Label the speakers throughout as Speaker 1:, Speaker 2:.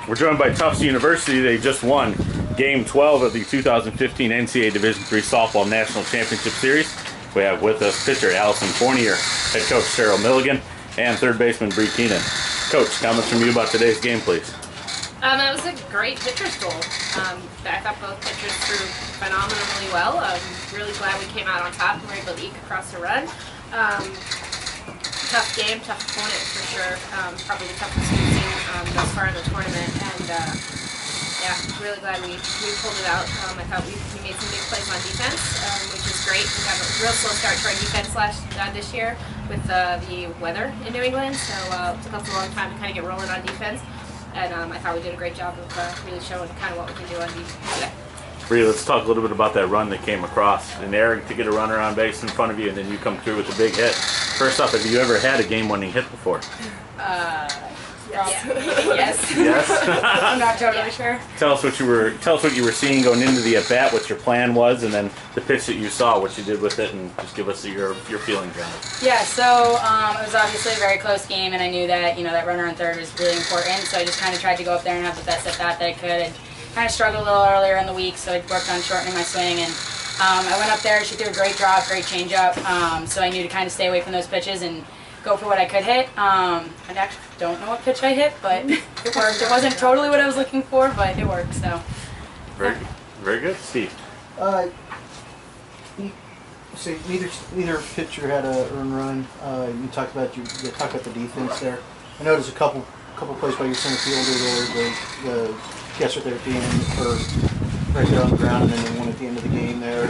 Speaker 1: We're joined by Tufts University. They just won Game 12 of the 2015 NCAA Division III Softball National Championship Series. We have with us pitcher Allyson Fournier, head coach Cheryl Milligan, and third baseman Bri Keenan. Coach, comments from you about today's game, please.
Speaker 2: It was a great pitcher's duel. I thought both pitchers threw phenomenally well. I'm really glad we came out on top and were able to eke across the run. Tough game, tough opponent for sure. Probably the toughest we've seen thus far in the tournament. And yeah, really glad we pulled it out. I thought we made some big plays on defense, which is great. We got a real slow start to our defense this year with the weather in New England, so it took us a long time to kind of get rolling on defense. And I thought we did a great job of really showing kind of what we can do on defense today.
Speaker 1: Bri, let's talk a little bit about that run that came across in there to get a runner on base in front of you, and then you come through with a big hit. First off, have you ever had a game-winning hit before?
Speaker 2: Yes.
Speaker 1: Yes.
Speaker 3: I'm not totally sure.
Speaker 1: Tell us what you were seeing going into the at bat, what your plan was, and then the pitch that you saw, what you did with it, and just give us your feelings on it.
Speaker 3: Yeah, so it was obviously a very close game, and I knew that that runner on third was really important. So I just kind of tried to go up there and have the best at bat that I could. I kind of struggled a little earlier in the week, so I worked on shortening my swing, and I went up there. She threw a great drop, great changeup. So I knew to kind of stay away from those pitches and go for what I could hit. I actually don't know what pitch I hit, but it worked. It wasn't totally what I was looking for, but it worked. So
Speaker 1: very good, Steve.
Speaker 4: So neither pitcher had a earned run. You talked about the defense there. I noticed a couple plays by your center fielder there. The catcher there at the end, or right there on the ground, and then the one at the end of the game there.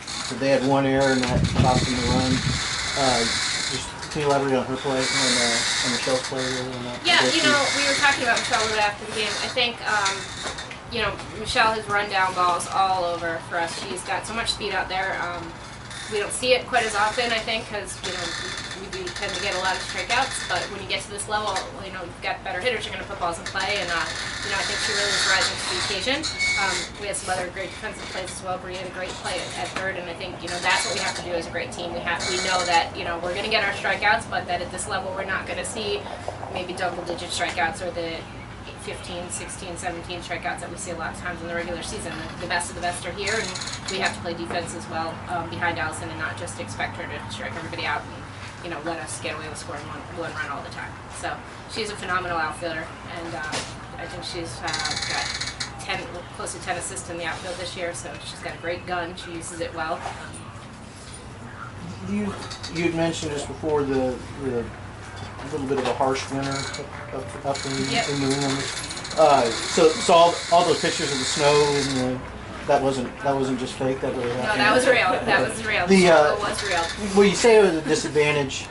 Speaker 4: So they had one error and that cost them the run. Can you elaborate on her play and Michelle's play?
Speaker 2: Yeah, we were talking about Michelle a little bit after the game. I think, Michelle has run down balls all over for us. She's got so much speed out there. We don't see it quite as often, I think, because, we tend to get a lot of strikeouts. But when you get to this level, you've got better hitters, you're going to put balls in play. And, I think she really was rising to the occasion. We had some other great defensive plays as well. Bri had a great play at third, and I think, that's what we have to do as a great team. We know that, we're going to get our strikeouts, but that at this level we're not going to see maybe double-digit strikeouts or the 15, 16, 17 strikeouts that we see a lot of times in the regular season. The best of the best are here, and we have to play defense as well behind Allyson and not just expect her to strike everybody out and let us get away with scoring one run all the time. So she's a phenomenal outfielder, and I think she's got close to 10 assists in the outfield this year, so she's got a great gun. She uses it well.
Speaker 4: You had mentioned just before the little bit of a harsh winter up in New England. So all those pictures of the snow that wasn't just fake. That really happened.
Speaker 2: No, that was real. That was real. The was real.
Speaker 4: Well, you say it was a disadvantage.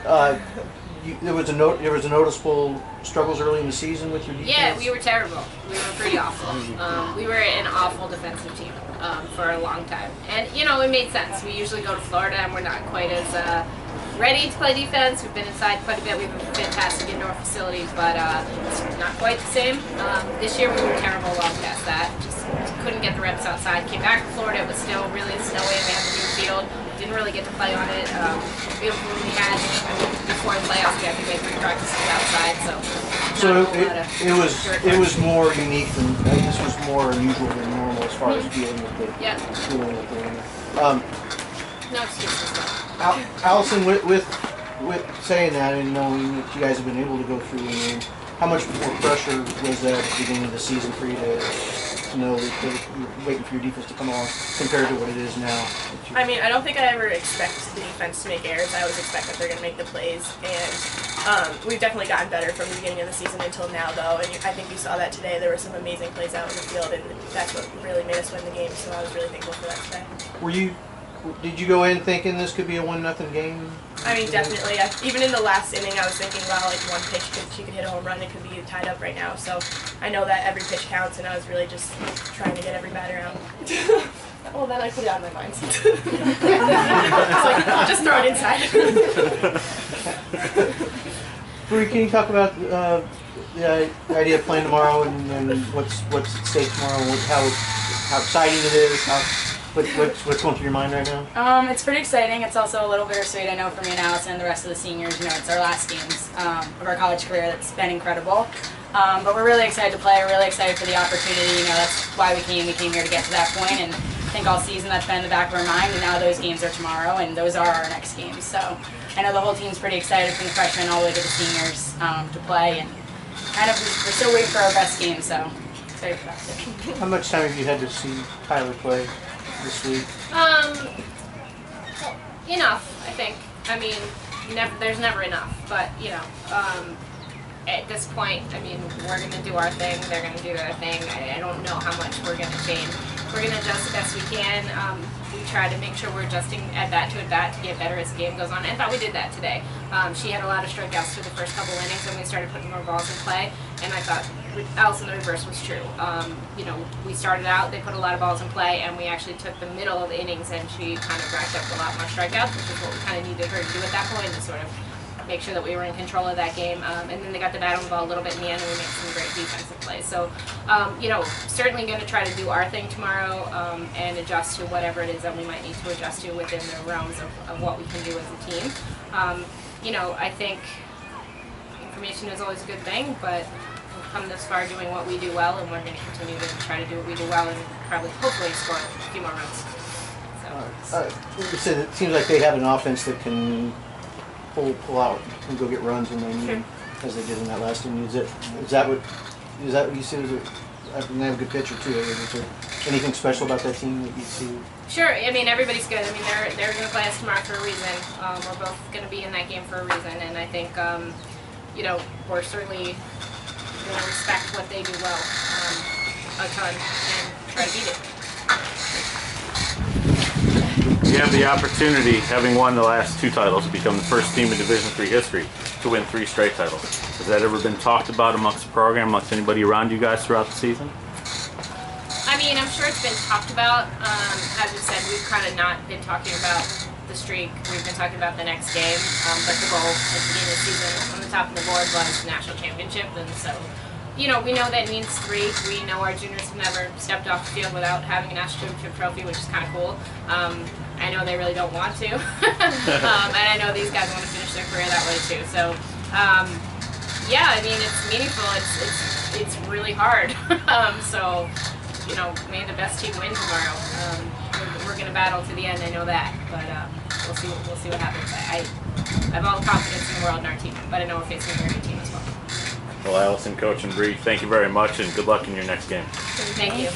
Speaker 4: There was a noticeable struggles early in the season with your defense.
Speaker 2: Yeah, we were terrible. We were pretty awful. We were an awful defensive team for a long time, and it made sense. We usually go to Florida, and we're not quite as ready to play defense. We've been inside quite a bit. We have a fantastic indoor facility, but it's not quite the same. This year we were terrible long past that. Just couldn't get the reps outside. Came back to Florida. It was still really snowy. We had the new field. Didn't really get to play on it. Before the playoffs, we had to make 3 practices outside. So
Speaker 4: it was more unique than this was more unusual than normal as far as dealing with the
Speaker 2: no excuses.
Speaker 4: Allyson, with saying that and knowing that you guys have been able to go through, how much more pressure was that at the beginning of the season for you to know that you're waiting for your defense to come on compared to what it is now?
Speaker 5: I mean, I don't think I ever expect the defense to make errors. I always expect that they're going to make the plays, and we've definitely gotten better from the beginning of the season until now, though, and I think you saw that today. There were some amazing plays out in the field, and that's what really made us win the game, so I was really thankful for that today.
Speaker 4: Did you go in thinking this could be a 1-0 game?
Speaker 5: I mean, definitely. Even in the last inning, I was thinking, wow, one pitch, she could hit a home run. It could be tied up right now. So I know that every pitch counts, and I was really just trying to get every batter out. Well, then I put it out of my mind. So I'll just throw it inside.
Speaker 4: Bri, can you talk about the idea of playing tomorrow and what's at stake tomorrow, and how exciting it is? What's going through your mind right now?
Speaker 3: It's pretty exciting. It's also a little bittersweet, I know, for me and Allyson and the rest of the seniors. You know, it's our last games of our college career. That's been incredible. But we're really excited to play. We're really excited for the opportunity. You know, that's why we came. We came here to get to that point, and I think all season that's been in the back of our mind. And now those games are tomorrow, and those are our next games. So I know the whole team's pretty excited, from the freshmen all the way to the seniors, to play. And kind of we're still waiting for our best game. So excited for that too.
Speaker 4: How much time have you had to see Tyler play this week?
Speaker 2: Enough, I think. I mean, there's never enough, but you know, at this point, I mean, we're gonna do our thing. They're gonna do their thing. I don't know how much we're gonna change. We're gonna adjust the best we can. We try to make sure we're adjusting at bat to get better as the game goes on. And I thought we did that today. She had a lot of strikeouts for the first couple innings, and we started putting more balls in play. And I thought with Allyson, the reverse was true. You know, we started out, they put a lot of balls in play, and we actually took the middle of the innings, and she kind of racked up a lot more strikeouts, which is what we kind of needed her to do at that point, to sort of make sure that we were in control of that game. And then they got the bat on the ball a little bit in the end, and we made some great defensive plays. So, you know, certainly going to try to do our thing tomorrow, and adjust to whatever it is that we might need to adjust to within the realms of what we can do as a team. You know, I think information is always a good thing, but we've come this far doing what we do well, and we're going to continue to try to do what we do well and probably, hopefully, score a few more runs. So.
Speaker 4: Like I said, it seems like they have an offense that can pull out and go get runs when they need them, as they did in that last inning. Is that what you see? I think they have a good pitcher too. Is there anything special about that team that you see?
Speaker 2: Sure. I mean, everybody's good. I mean, they're going to play us tomorrow for a reason. We're both going to be in that game for a reason, and I think you know, we're certainly going to respect what they do well a ton and try to beat it.
Speaker 1: You have the opportunity, having won the last 2 titles, to become the first team in Division III history to win 3 straight titles. Has that ever been talked about amongst the program, amongst anybody around you guys throughout the season?
Speaker 2: I mean, I'm sure it's been talked about. As we said, we've kind of not been talking about the streak. We've been talking about the next game. But the goal at the beginning of the season on the top of the board was the national championship. And so, you know, we know that means 3. We know our juniors have never stepped off the field without having a national championship trophy, which is kind of cool. I know they really don't want to. And I know these guys want to finish their career that way too. So, yeah, I mean, it's meaningful. It's really hard. So, you know, may the best team win tomorrow. We're going to battle to the end. I know that, but we'll see what happens. I have all the confidence in the world in our team, but I know we're facing a very good team as well.
Speaker 1: Well, Allyson, Coach, and Bri, thank you very much, and good luck in your next game.
Speaker 2: Thank you.